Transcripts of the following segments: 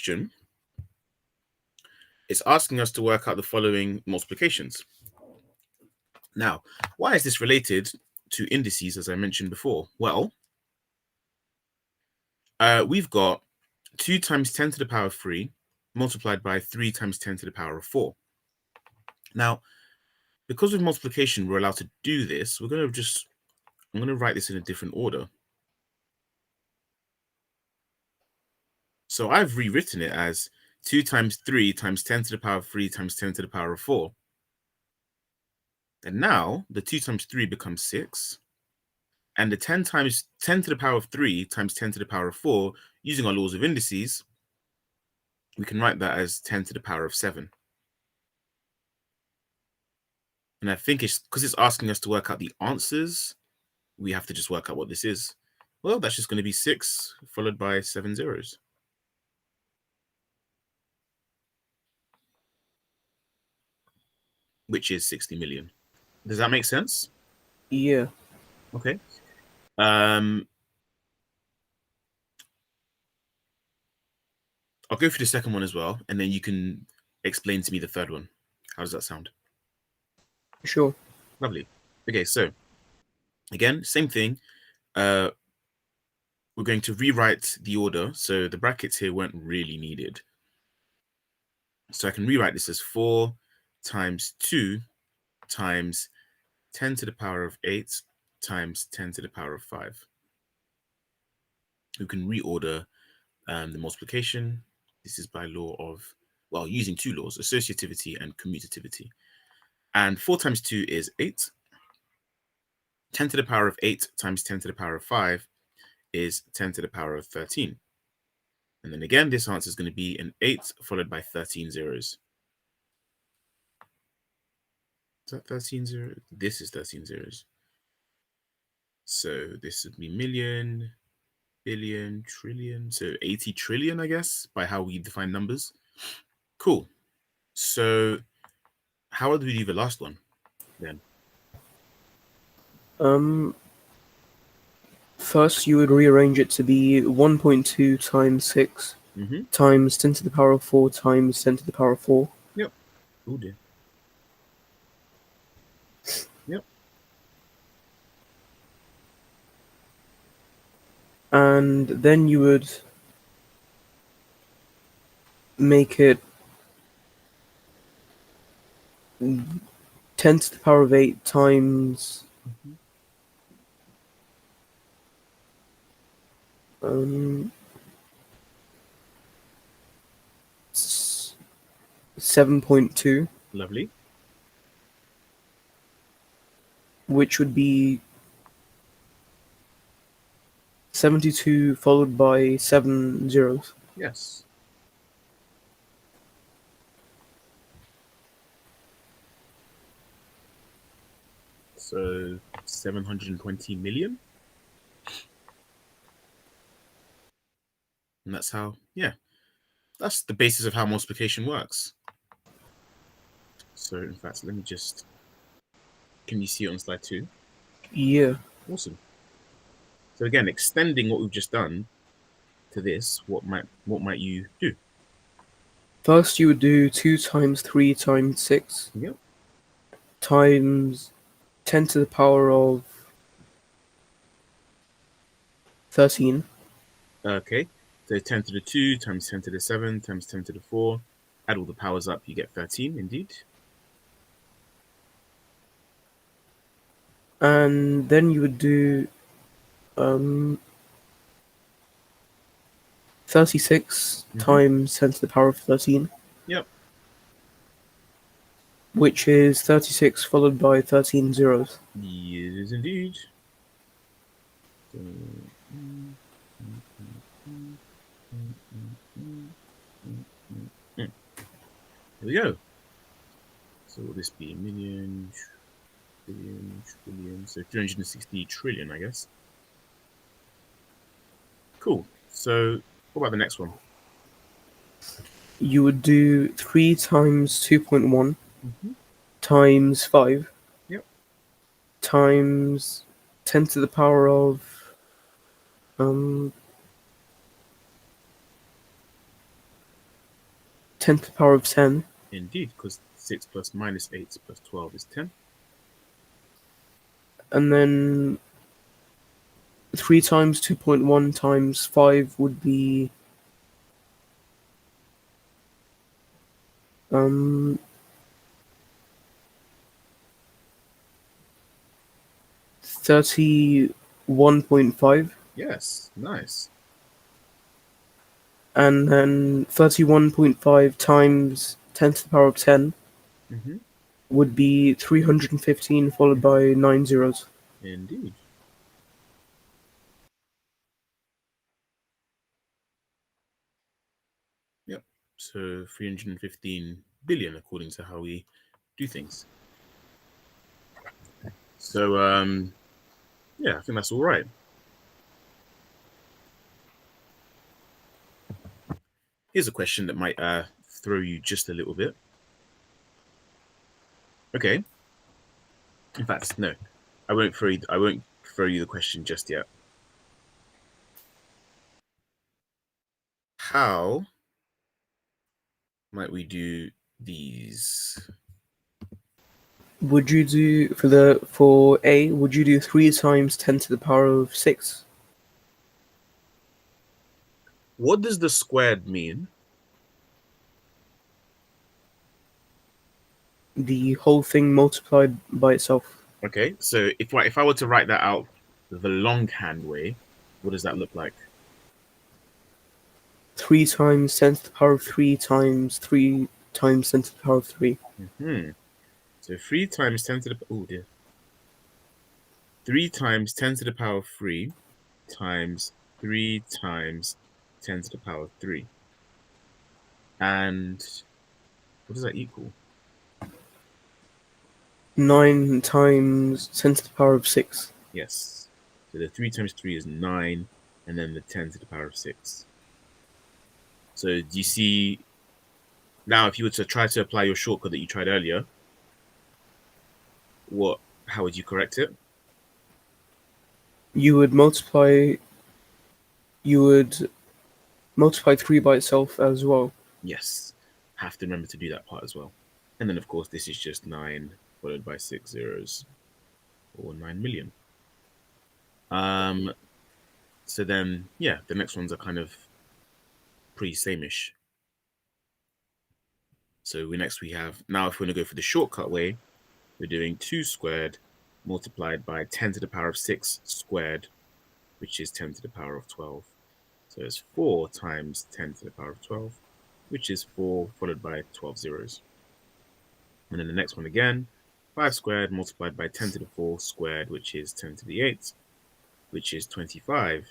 question, it's asking us to work out the following multiplications. Now, why is this related to indices, as I mentioned before? Well, we've got 2 times 10 to the power of 3 multiplied by 3 times 10 to the power of 4. Now, because with multiplication, we're allowed to do this, I'm going to write this in a different order. So I've rewritten it as 2 times 3 times 10 to the power of 3 times 10 to the power of 4. And now the 2 times 3 becomes 6. And the 10 times 10 to the power of 3 times 10 to the power of 4, using our laws of indices, we can write that as 10 to the power of 7. And I think it's because it's asking us to work out the answers, we have to just work out what this is. Well, that's just going to be 6 followed by 7 zeros. Which is 60 million. Does that make sense? Yeah. Okay. I'll go through the second one as well, and then you can explain to me the third one. How does that sound? Sure. Lovely. Okay, so again, same thing. We're going to rewrite the order. So the brackets here weren't really needed. So I can rewrite this as 4 times 2 times 10 to the power of 8 times 10 to the power of 5. We can reorder the multiplication. This is by law of, well, using 2 laws, associativity and commutativity. And 4 times 2 is 8. 10 to the power of 8 times 10 to the power of 5 is 10 to the power of 13. And then again, this answer is going to be an 8 followed by 13 zeros. Is that 13 zeros? This is 13 zeros. So this would be million, billion, trillion. So 80 trillion, I guess, by how we define numbers. Cool. So how would we do the last one then? First, you would rearrange it to be 1.2 times 6 times 10 to the power of 4 times 10 to the power of 4. Yep. Oh dear. Yep. And then you would make it 10 to the power of 8 times 7.2. Lovely. Which would be 72 followed by 7 zeros. Yes. So 720 million. And that's how, yeah, that's the basis of how multiplication works. So in fact, let me just, can you see it on slide 2? Yeah. Awesome. So again, extending what we've just done to this, what might you do? First, you would do 2 times 3 times 6 Yep. times 10 to the power of 13. Okay. So 10 to the 2 times 10 to the 7 times 10 to the 4. Add all the powers up, you get 13, indeed. And then you would do 36 times 10 to the power of 13. Yep. Which is 36 followed by 13 zeros. Yes, indeed. Here we go. So will this be million, billion, trillion? So 360 trillion, I guess. Cool. So what about the next one? You would do 3 times 2.1 times 5 times 10 to the power of 10 10 to the power of 10. Indeed, because 6 plus minus 8 plus 12 is 10. And then 3 times 2.1 times 5 would be 31.5. Yes, nice. And then 31.5 times 10 to the power of 10 Mm-hmm. would be 315 followed by 9 zeros. Indeed. Yep. So 315 billion according to how we do things. So yeah, I think that's all right. Here's a question that might throw you just a little bit. Okay. In fact, no. I won't throw you the question just yet. How might we do these? Would you do for A, would you do 3 times 10 to the power of 6? What does the squared mean? The whole thing multiplied by itself. Okay, so if I were to write that out the longhand way, what does that look like? 3 times 10 to the power of 3 times 3 times 10 to the power of 3. Hmm. So 3 times 10 to the oh dear. 3 times 10 to the power of 3 times 3 times 10 to the power of 3. And what does that equal? 9 times 10 to the power of 6. Yes. So the 3 times 3 is 9, and then the 10 to the power of 6. So do you see now if you were to try to apply your shortcut that you tried earlier, how would you correct it? You would multiply 3 by itself as well. Yes. Have to remember to do that part as well. And then of course this is just 9 followed by 6 zeros, or 9 million. So then yeah, the next ones are kind of pretty same-ish. So we have now if we're going to go for the shortcut way, we're doing 2 squared multiplied by 10 to the power of 6 squared, which is 10 to the power of 12. So it's 4 times 10 to the power of 12, which is 4 followed by 12 zeros. And then the next one again, 5 squared multiplied by 10 to the 4 squared, which is 10 to the 8, which is 25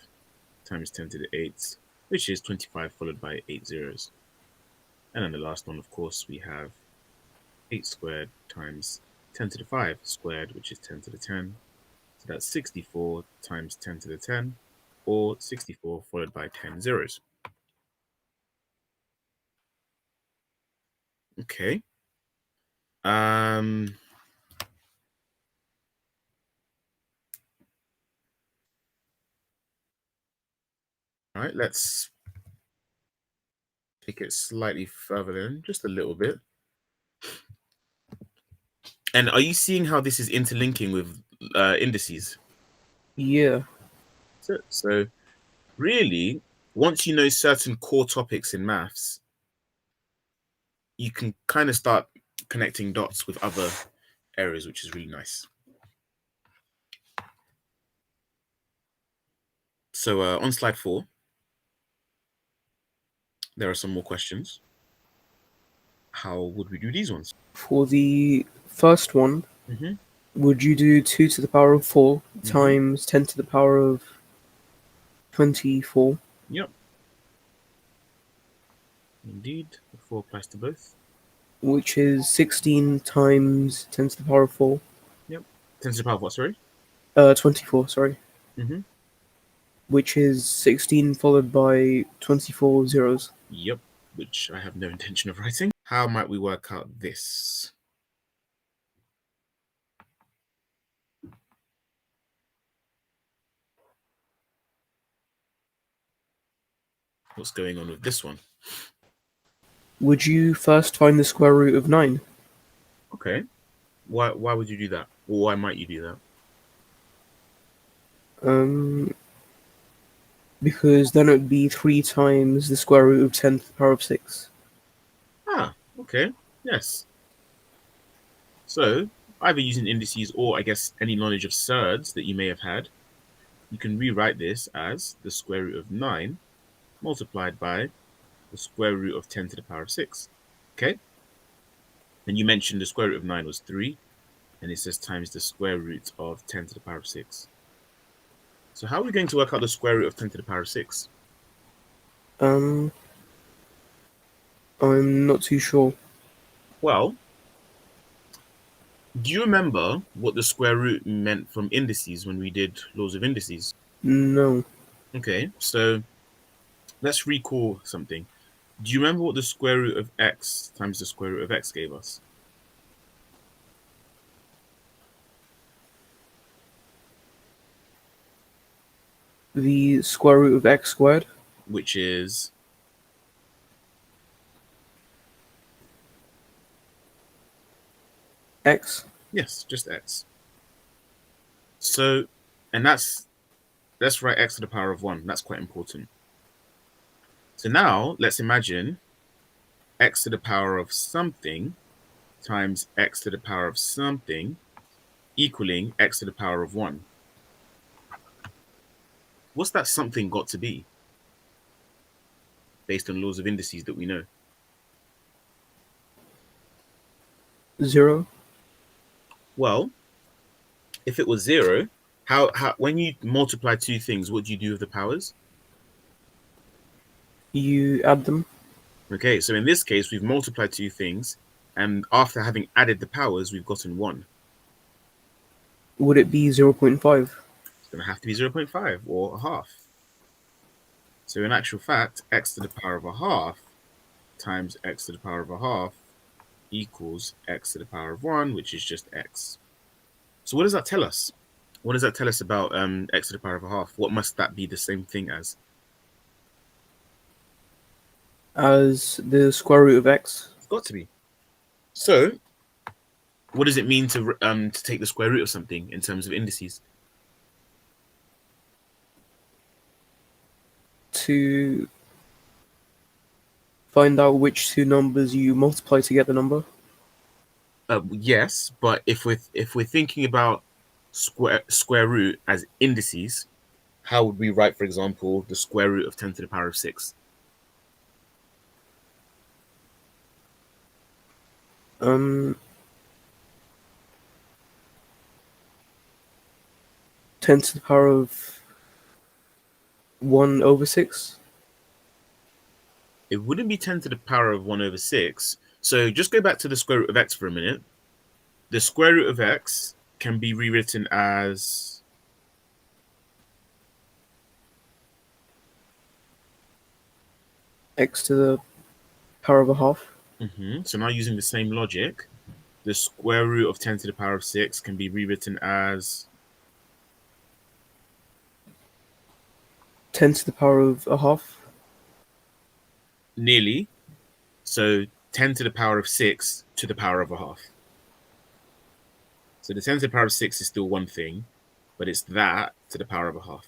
times 10 to the 8, which is 25 followed by 8 zeros. And then the last one, of course, we have 8 squared times 10 to the 5 squared, which is 10 to the 10. So that's 64 times 10 to the 10, or 64 followed by 10 zeros. Okay. All right, let's take it slightly further in, just a little bit. And are you seeing how this is interlinking with indices? Yeah. So really, once you know certain core topics in maths, you can kind of start connecting dots with other areas, which is really nice. So on slide 4, there are some more questions. How would we do these ones? For the first one, Mm-hmm. would you do 2 to the power of 4 Mm-hmm. times 10 to the power of 24? Yep. Indeed, the 4 applies to both. Which is 16 times 10 to the power of 4. Yep. 10 to the power of what, sorry? 24, sorry. Mm-hmm. Which is 16 followed by 24 zeros. Yep, which I have no intention of writing. How might we work out this? What's going on with this one? Would you first find the square root of 9? Okay. Why would you do that? Or why might you do that? Because then it would be 3 times the square root of 10 to the power of 6. Ah, okay. Yes. So either using indices or I guess any knowledge of surds that you may have had, you can rewrite this as the square root of 9 multiplied by the square root of 10 to the power of 6. Okay? And you mentioned the square root of 9 was 3, and it says times the square root of 10 to the power of 6. So how are we going to work out the square root of 10 to the power of 6? I'm not too sure. Well, do you remember what the square root meant from indices when we did laws of indices? No. Okay, so let's recall something. Do you remember what the square root of x times the square root of x gave us? The square root of x squared? Which is, X? yes, just x. So, and let's write x to the power of 1. That's quite important. So now let's imagine x to the power of something times x to the power of something equaling x to the power of 1. What's that something got to be based on laws of indices that we know? 0? Well, if it was 0, how when you multiply two things, what do you do with the powers? You add them? Okay, so in this case, we've multiplied two things, and after having added the powers, we've gotten 1. Would it be 0.5? It's going to have to be 0.5 or a half. So in actual fact, x to the power of a half times x to the power of a half equals x to the power of 1, which is just x. So what does that tell us? What does that tell us about x to the power of a half? What must that be the same thing as? As the square root of x? It's got to be. So what does it mean to take the square root of something in terms of indices? To find out which two numbers you multiply to get the number? Yes, but if we're thinking about square root as indices, how would we write, for example, the square root of 10 to the power of 6? Um, 10 to the power of 1 over 6? It wouldn't be 10 to the power of 1 over 6. So just go back to the square root of x for a minute. The square root of x can be rewritten as X to the power of a half? So now using the same logic, the square root of 10 to the power of 6 can be rewritten as 10 to the power of a half? nearly. So 10 to the power of 6 to the power of a half. So the 10 to the power of 6 is still one thing, but it's that to the power of a half.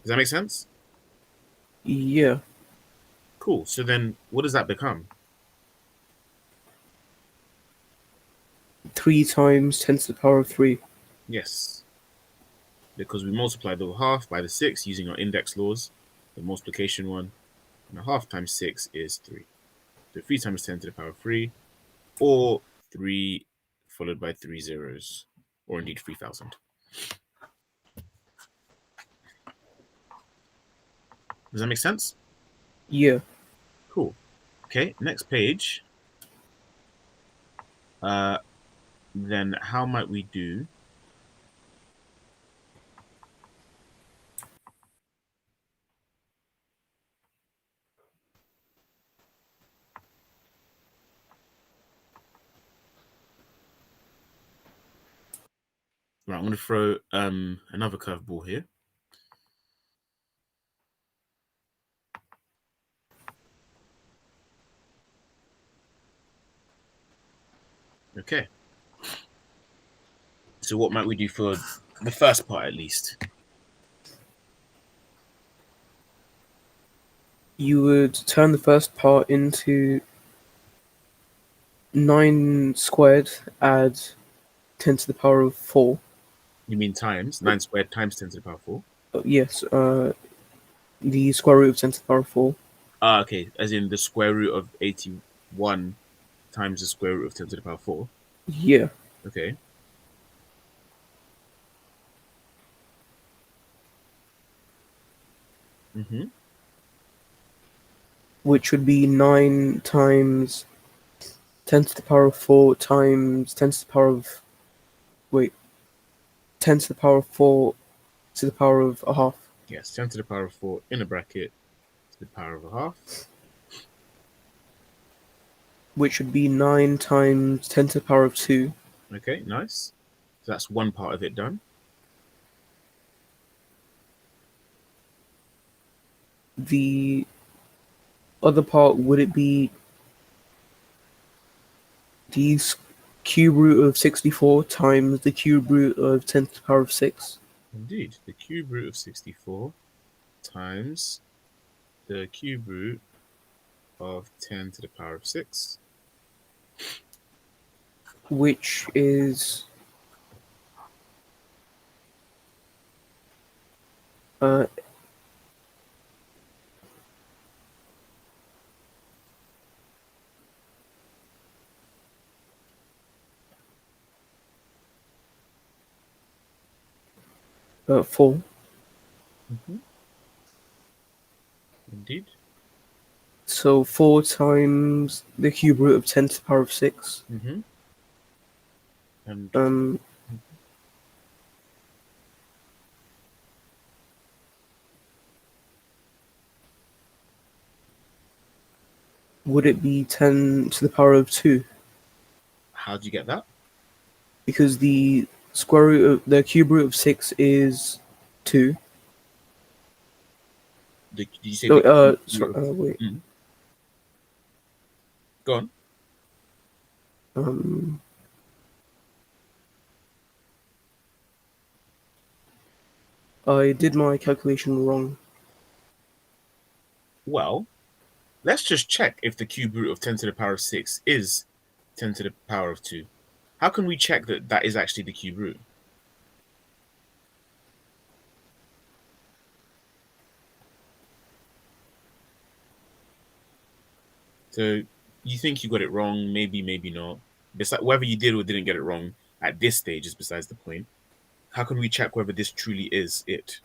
Does that make sense? Yeah. Cool. So then what does that become? 3 times 10 to the power of 3. Yes. Because we multiplied the half by the 6 using our index laws, the multiplication one, and a half times 6 is 3. So 3 times 10 to the power of 3, or 3 followed by 3 zeros, or indeed 3,000. Does that make sense? Yeah. Cool. Okay, next page. Then how might we do? Right, I'm going to throw another curveball here. Okay. So what might we do for the first part at least? You would turn the first part into 9 squared, add 10 to the power of 4. You mean times 9 squared times 10 to the power 4? Yes, the square root of 10 to the power of 4. Ah, okay. As in the square root of 81 times the square root of 10 to the power 4. Yeah, Okay. Mm-hmm. which would be 9 times 10 to the power of 4 times 10 to the power of. Wait, 10 to the power of 4 to the power of a half. Yes, 10 to the power of 4 in a bracket to the power of a half. Which would be 9 times 10 to the power of 2. Okay, nice. So that's one part of it done. The other part, would it be the cube root of 64 times the cube root of 10 to the power of 6? Indeed. The cube root of 64 times the cube root of 10 to the power of 6. Which is uh, 4. Mm-hmm. Indeed. So 4 times the cube root of 10 to the power of 6. Mm-hmm. And Would it be 10 to the power of 2? how do you get that? Because the square root of the cube root of 6 is 2. Did you say Oh, the cube root sorry, of... wait. Mm. Go on. Um, I did my calculation wrong. Well, let's just check if the cube root of 10 to the power of 6 is 10 to the power of 2. How can we check that that is actually the cube root? So you think you got it wrong, maybe, maybe not. Besides, whether you did or didn't get it wrong at this stage is besides the point. How can we check whether this truly is it?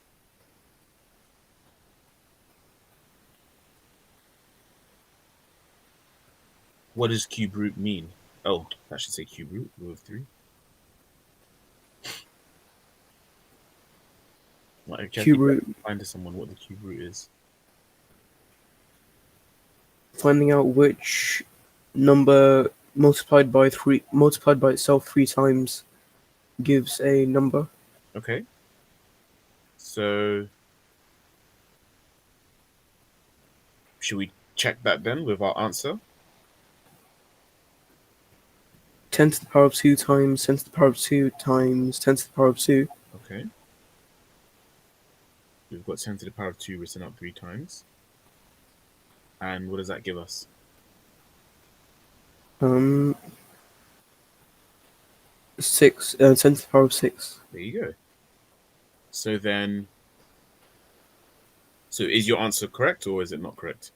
What does cube root mean? Oh, that should say cube root, root of 3. Well, okay, I Cube think root, find to someone what the cube root is. finding out which number multiplied by itself 3 times gives a number. Okay. So should we check that then with our answer? 10 to the power of 2 times 10 to the power of 2 times 10 to the power of 2. Okay. We've got 10 to the power of 2 written up 3 times. And what does that give us? Um, 10 to the power of 6. There you go. So then, so is your answer correct or is it not correct?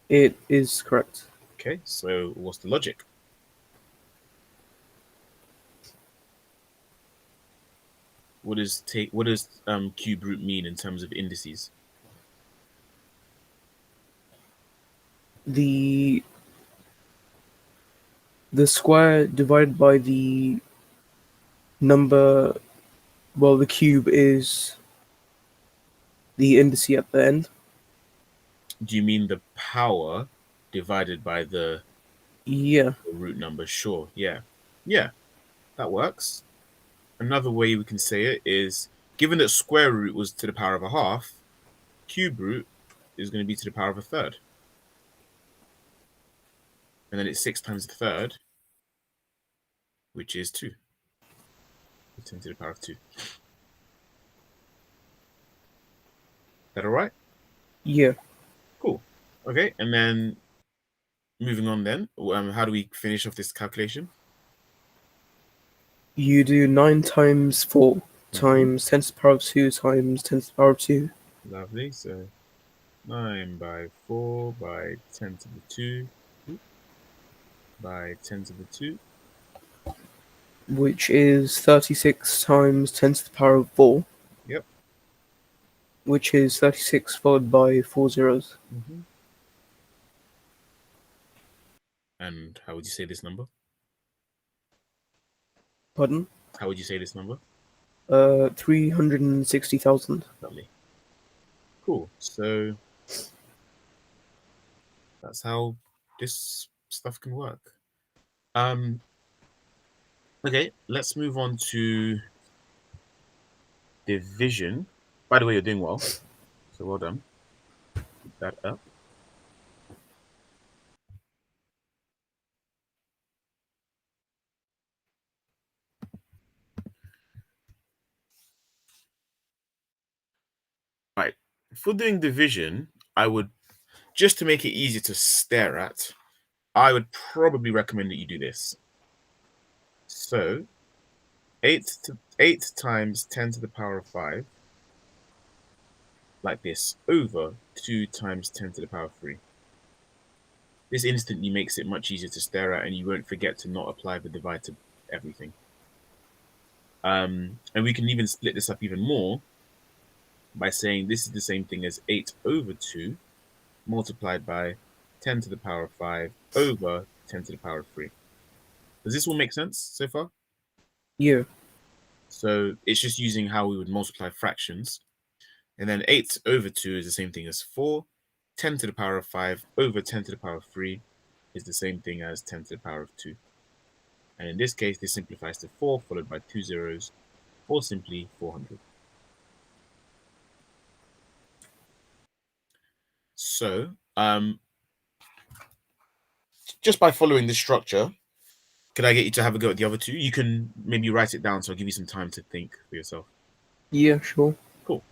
It is correct. Okay, so what's the logic? What does cube root mean in terms of indices? The square divided by the number, well, the cube is the indice at the end. Do you mean the power divided by the Yeah. root number? Sure, yeah. Yeah, that works. Another way we can say it is, given that square root was to the power of a half, cube root is going to be to the power of a third. And then it's 6 times the third. which is 2. 10 to the power of 2. That all right? Yeah. Cool. Okay, and then moving on then, how do we finish off this calculation? You do 9 times 4 Mhm. times 10 to the power of 2 times 10 to the power of 2, Lovely. So 9 by 4 by 10 to the 2 by 10 to the 2. which is 36 times 10 to the power of 4, Yep. which is 36 followed by 4 zeros. And how would you say this number? Pardon? How would you say this number? 360,000. Lovely. Cool. So that's how this stuff can work. Okay, let's move on to division. By the way, you're doing well. So well done. Keep that up. Right. For doing division, I would, just to make it easier to stare at, I would probably recommend that you do this. So 8 times 10 to the power of 5, like this, over 2 times 10 to the power of 3. This instantly makes it much easier to stare at, and you won't forget to not apply the divide to everything. And we can even split this up even more by saying this is the same thing as 8 over 2 multiplied by 10 to the power of 5 over 10 to the power of 3. Does this all make sense so far? Yeah. So it's just using how we would multiply fractions. And then 8 over 2 is the same thing as 4. 10 to the power of 5 over 10 to the power of 3 is the same thing as 10 to the power of 2. And in this case, this simplifies to 4 followed by 2 zeros, or simply 400. So just by following this structure, could I get you to have a go at the other two? You can maybe write it down, so I'll give you some time to think for yourself. Yeah, sure. Cool.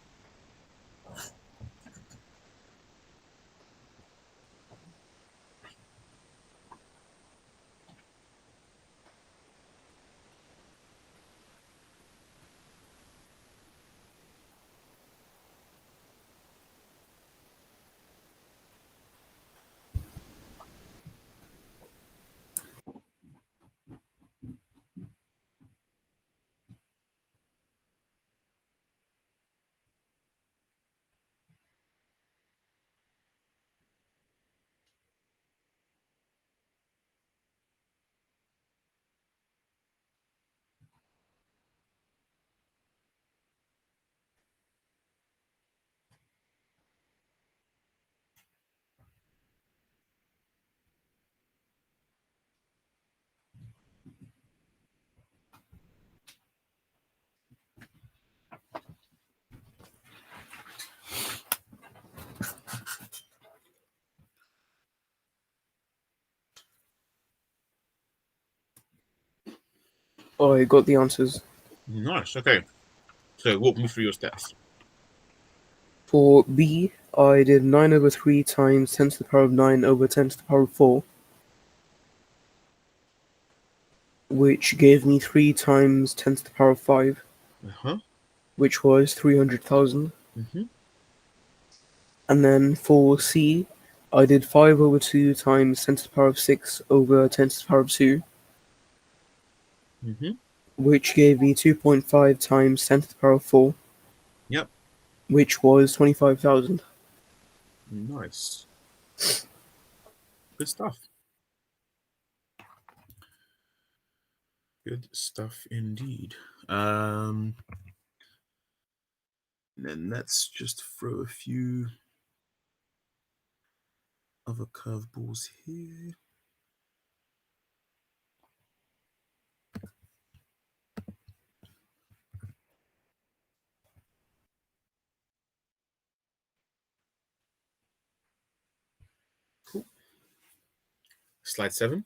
I got the answers. Nice. Okay. So walk me through your steps. For B, I did 9 over 3 times 10 to the power of 9 over 10 to the power of 4, which gave me 3 times 10 to the power of 5, Uh-huh. which was 300,000. Mm-hmm. And then for C, I did 5 over 2 times 10 to the power of 6 over 10 to the power of 2, Mm-hmm. which gave me 2.5 times 10 to the power of 4, Yep. which was 25,000. Nice. Good stuff. Good stuff indeed. Then let's just throw a few other curveballs here. Cool. Slide 7.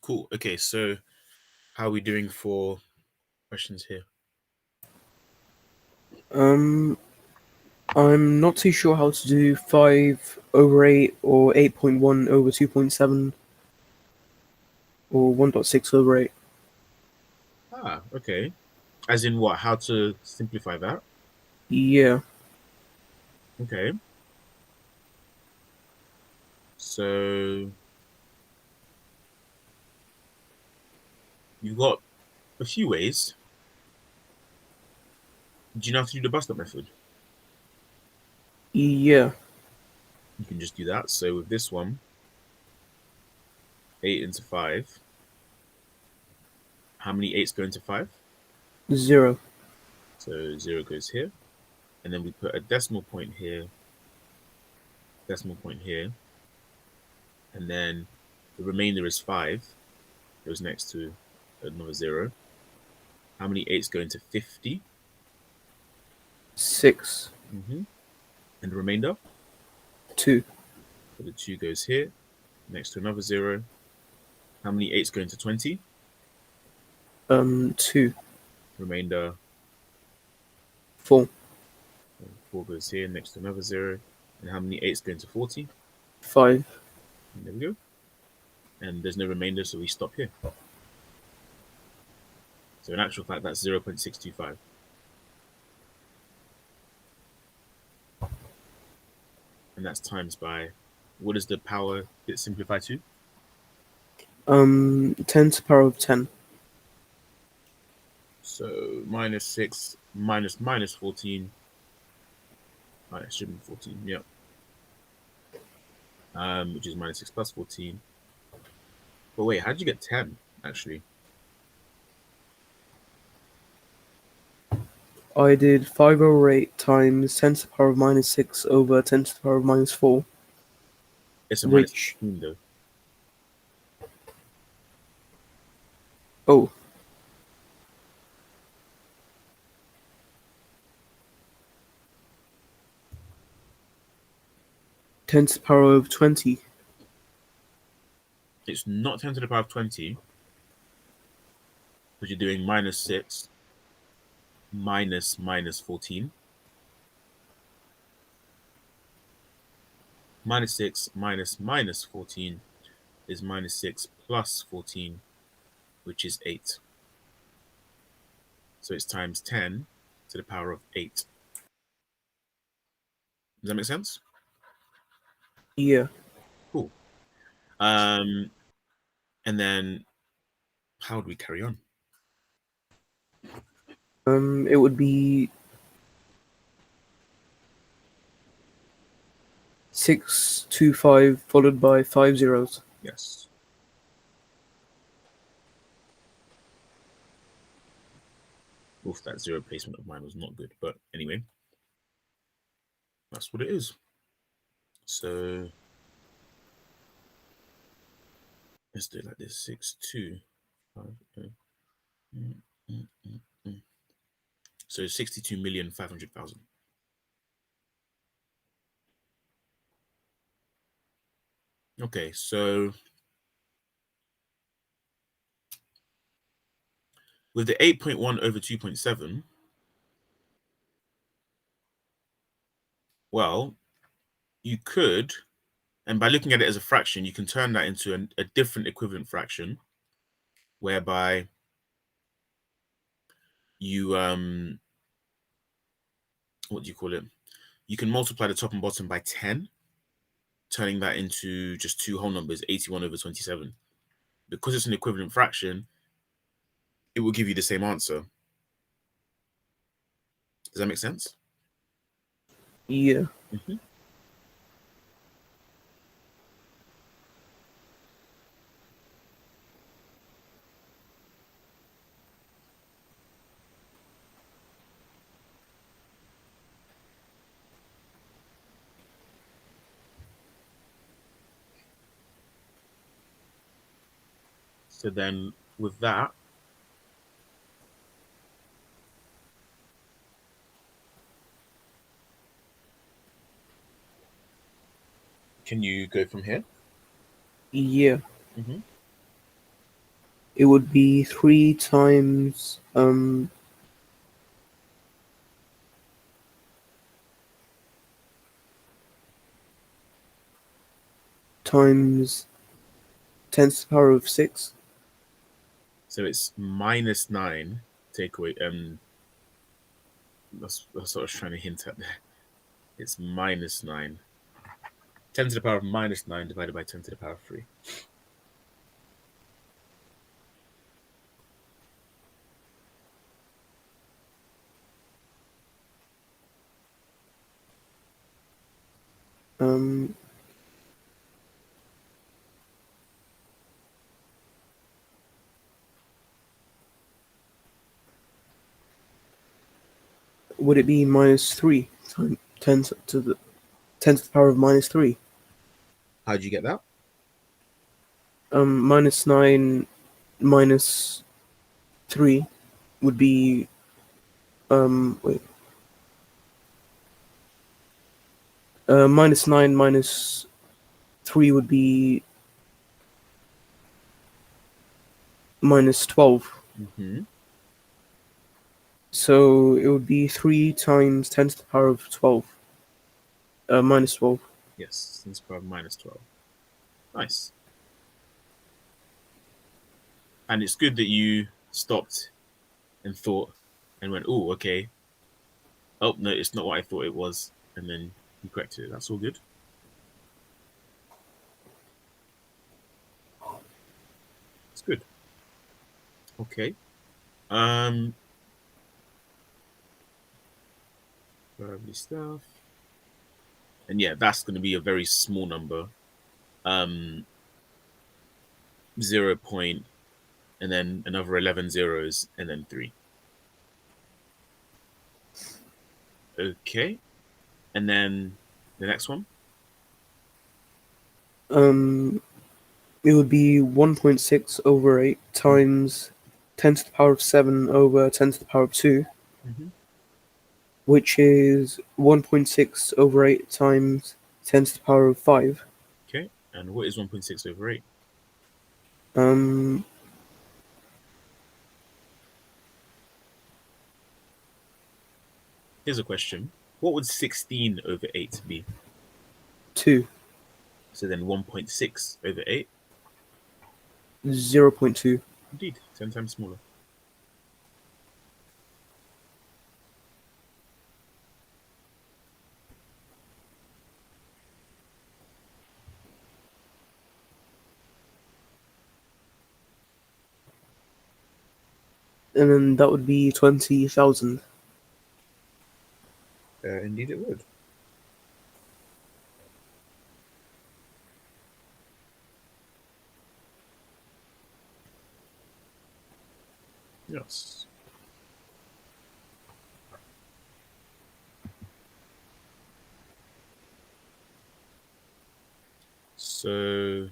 Cool. Okay, so how are we doing for questions here? I'm not too sure how to do 5 over 8 or 8.1 over 2.7 or 1.6 over 8. Ah, okay. As in what? How to simplify that? Yeah. Okay. So you've got a few ways. Do you know how to do the bus stop method? Yeah. You can just do that. So with this one, 8 into 5. How many 8s go into 5? 0. So 0 goes here. And then we put a decimal point here, decimal point here. And then the remainder is 5. Goes next to another 0. How many 8s go into 50? 6. And the remainder? 2. So the 2 goes here, next to another 0. How many 8s go into 20? 2. Remainder, 4. 4 goes here, next to another 0. And how many 8s go into 40? 5. And there we go. And there's no remainder, so we stop here. So in actual fact, that's 0.625. And that's times by, what does the power bit simplify to? 10 to the power of 10. So minus 6 minus 14. It should be 14, yeah. Which is minus 6 plus 14. But wait, how did you get 10, actually? I did 5 over 8 times 10 to the power of minus 6 over 10 to the power of minus 4, It's a minus which, 15, though. oh, 10 to the power of 20. It's not 10 to the power of 20, because you're doing minus 6 minus 14. Minus 6 minus 14 is minus 6 plus 14, which is 8. So it's times 10 to the power of 8. Does that make sense? Yeah. Cool. And then how would we carry on? It would be 625 followed by 5 zeros. Yes. Oof, that 0 placement of mine was not good. But anyway, that's what it is. So let's do it like this. 6, 2, 5, mm, mm, mm, mm. So 62,500,000. Okay, so with the 8.1 over 2.7, well, you could, and by looking at it as a fraction, you can turn that into a different equivalent fraction, whereby you, what do you call it? You can multiply the top and bottom by 10, turning that into just two whole numbers, 81 over 27. Because it's an equivalent fraction, it will give you the same answer. Does that make sense? Yeah. Mhm. So then with that, can you go from here? Yeah. Mm-hmm. It would be 3 times times 10 to the power of 6. So it's -9 take away. That's what I was trying to hint at there. It's -9. 10 to the power of -9 divided by 10 to the power of 3. Um, would it be -3 times 10 to the power of -3? How'd you get that? -9 minus 3 would be wait. -9 minus 3 would be -12. Mm-hmm. So it would be 3 times 10 to the power of 12. Minus 12. Yes, 10 to the power of -12. Nice. And it's good that you stopped and thought and went, oh, okay. Oh, no, it's not what I thought it was. And then you corrected it. That's all good. It's good. Okay. Lovely stuff. And yeah, that's going to be a very small number. 0 point, and then another 11 zeros, and then 3. Okay. And then the next one. It would be 1.6 over 8 times 10 to the power of 7 over 10 to the power of 2, Mm-hmm. which is 1.6 over 8 times 10 to the power of 5. Okay. And what is 1.6 over 8? Um, Here's a question. What would 16 over 8 be? 2. So then 1.6 over 8? 0.2. Indeed, 10 times smaller. And then that would be 20,000. Indeed it would. Yes. So,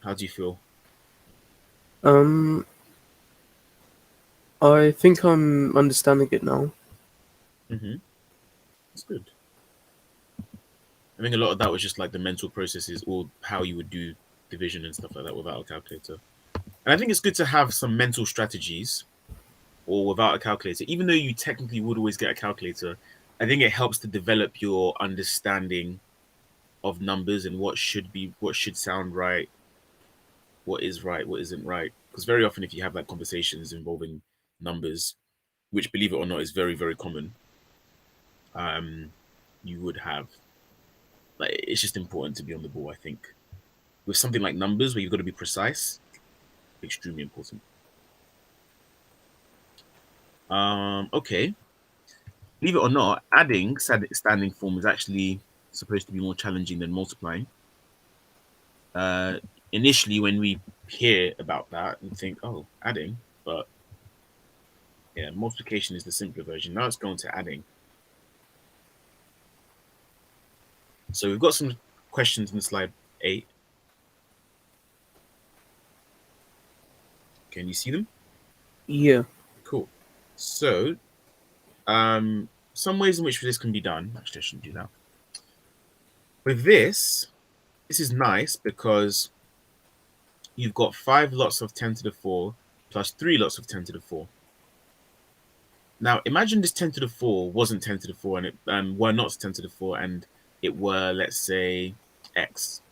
how do you feel? Um, I think I'm understanding it now. Mm-hmm. That's good. I think a lot of that was just like the mental processes or how you would do division and stuff like that without a calculator. And I think it's good to have some mental strategies or without a calculator, even though you technically would always get a calculator. I think it helps to develop your understanding of numbers and what should sound right, what isn't right. Because very often, if you have like conversations involving numbers, which believe it or not is very, very common, you would have like it's just important to be on the ball. I think with something like numbers, where you've got to be precise, extremely important. Okay. Believe it or not, adding standing form is actually supposed to be more challenging than multiplying. Uh, Initially, when we hear about that, we think, "Oh, adding," but yeah, multiplication is the simpler version. Now let's go on to adding. So we've got some questions in slide 8. Can you see them? Yeah. Cool. So, some ways in which this can be done. Actually, I shouldn't do that. With this is nice because you've got 5 lots of 10 to the 4 plus 3 lots of 10 to the 4. Now, imagine this 10 to the 4 wasn't 10 to the 4 and it were not 10 to the 4 and it were, let's say, x.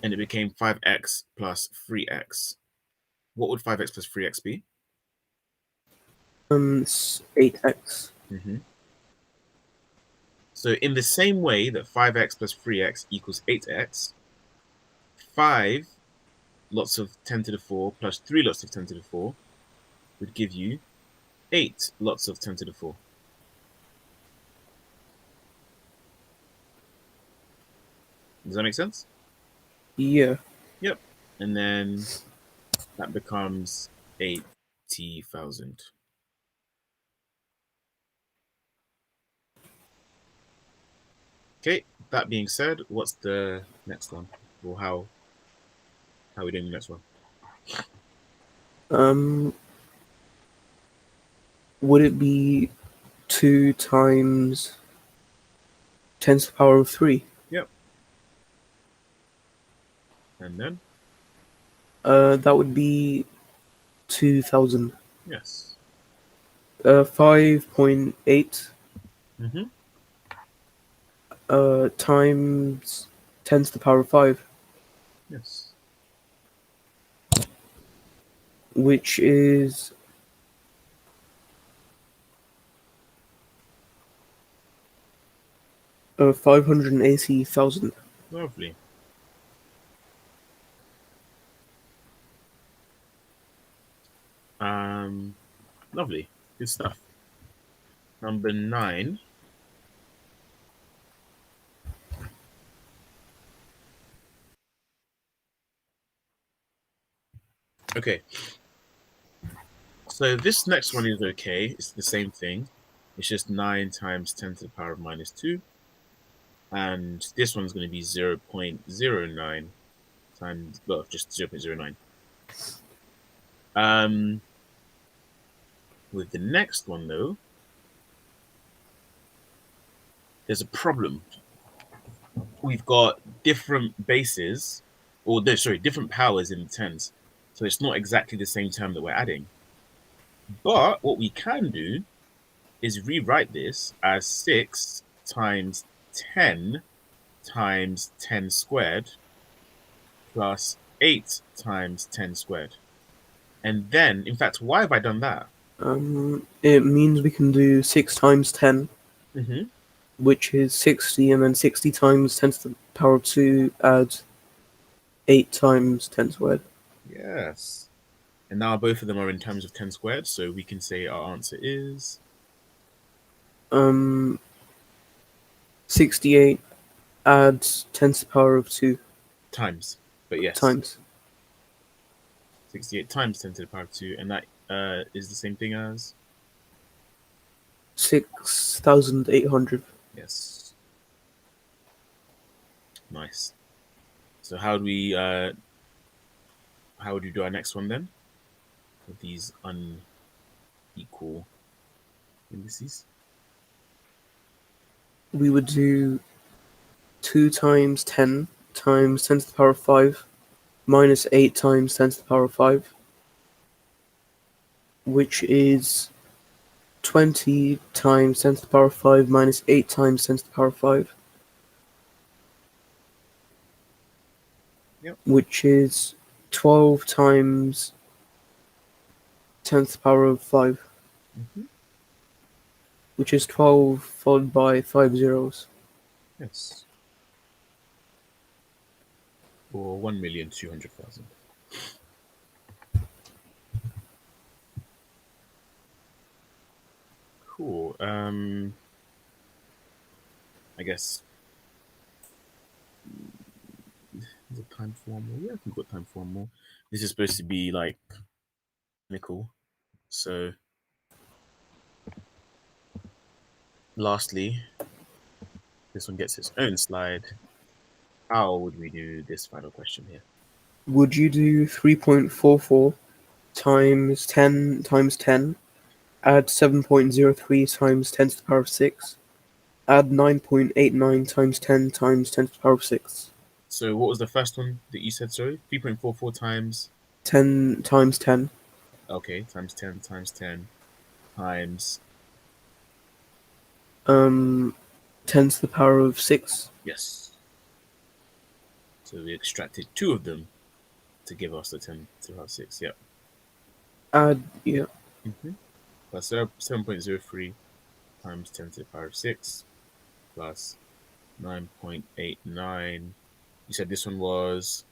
And it became 5x plus 3x. What would 5x plus 3x be? It's 8x. So in the same way that 5x plus 3x equals 8x, 5 lots of 10 to the 4 plus 3 lots of 10 to the 4 would give you 8 lots of 10 to the 4. Does that make sense? Yeah. Yep. And then that becomes 80,000. Okay, that being said, what's the next one? Or how are we doing the next one? Would it be 2 times 10 to the power of 3? Yep. And then? That would be 2,000. Yes. 5.8 Mm-hmm. times 10 to the power of 5, Yes. which is 580,000. Lovely. Lovely. Good stuff. Number 9. Okay. So this next one is okay. It's the same thing. It's just 9 times 10 to the power of minus 2. And this one's going to be 0.09 times, well, just 0.09. With the next one, though, there's a problem. We've got different bases, or no, sorry, different powers in the tens. So it's not exactly the same term that we're adding. But what we can do is rewrite this as 6 times 10 times 10 squared plus 8 times 10 squared. And then, in fact, why have I done that? It means we can do 6 times 10, Mm-hmm. which is 60, and then 60 times 10 to the power of 2 adds 8 times 10 squared. Yes. And now both of them are in terms of 10 squared, so we can say our answer is 68 adds 10 to the power of 2 times. But yes, times. 68 times 10 to the power of 2, and that is the same thing as 6,800. yes. Nice. So how would we do our next one then? With these unequal indices. We would do 2 times 10 times 10 to the power of 5 minus 8 times 10 to the power of 5, which is 20 times 10 to the power of 5 minus 8 times 10 to the power of 5. Yep. Which is 12 times 10 to the power of 5. Mm-hmm. Which is 12 followed by 5 zeros. Yes. Or 1,200,000. Cool. I guess. Is it time for one more? Yeah, we've got time for one more. This is supposed to be like nickel. So, lastly, this one gets its own slide. How would we do this final question here? Would you do 3.44 times 10 times 10, add 7.03 times 10 to the power of 6, add 9.89 times 10 times 10 to the power of 6? So what was the first one that you said? Sorry, 3.44 times. 10 times 10. Okay, times 10 times. 10 to the power of 6. Yes. So we extracted two of them to give us the 10 to the power 6. Yep. Add, yeah, Plus 7.03 times 10 to the power of 6 plus 9.89. You said this one was?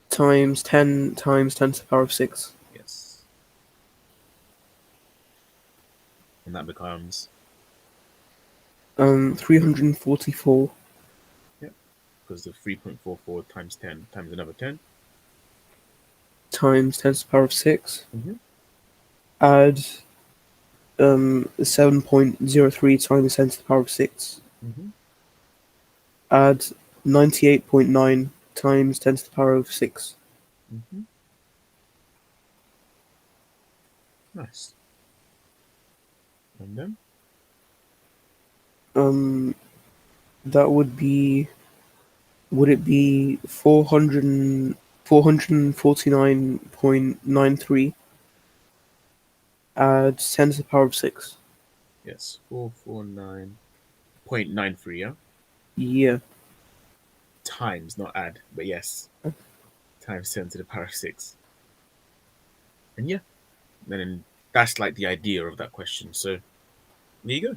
times 10 times 10 to the power of 6. Yes. And that becomes? 344 Yep. Because the 3.44 times 10 times another 10. times 10 to the power of 6. Mm-hmm. Add 7.03 times 10 to the power of 6. Mm-hmm. Add 98.9 times 10 to the power of 6. Mm-hmm. Nice. And then? That would it be 449.93? Add 10 to the power of 6. Yes. 449.93, yeah? Yeah. Times, not add, but yes. Times 10 to the power of 6. And yeah, then that's like the idea of that question. So there you go.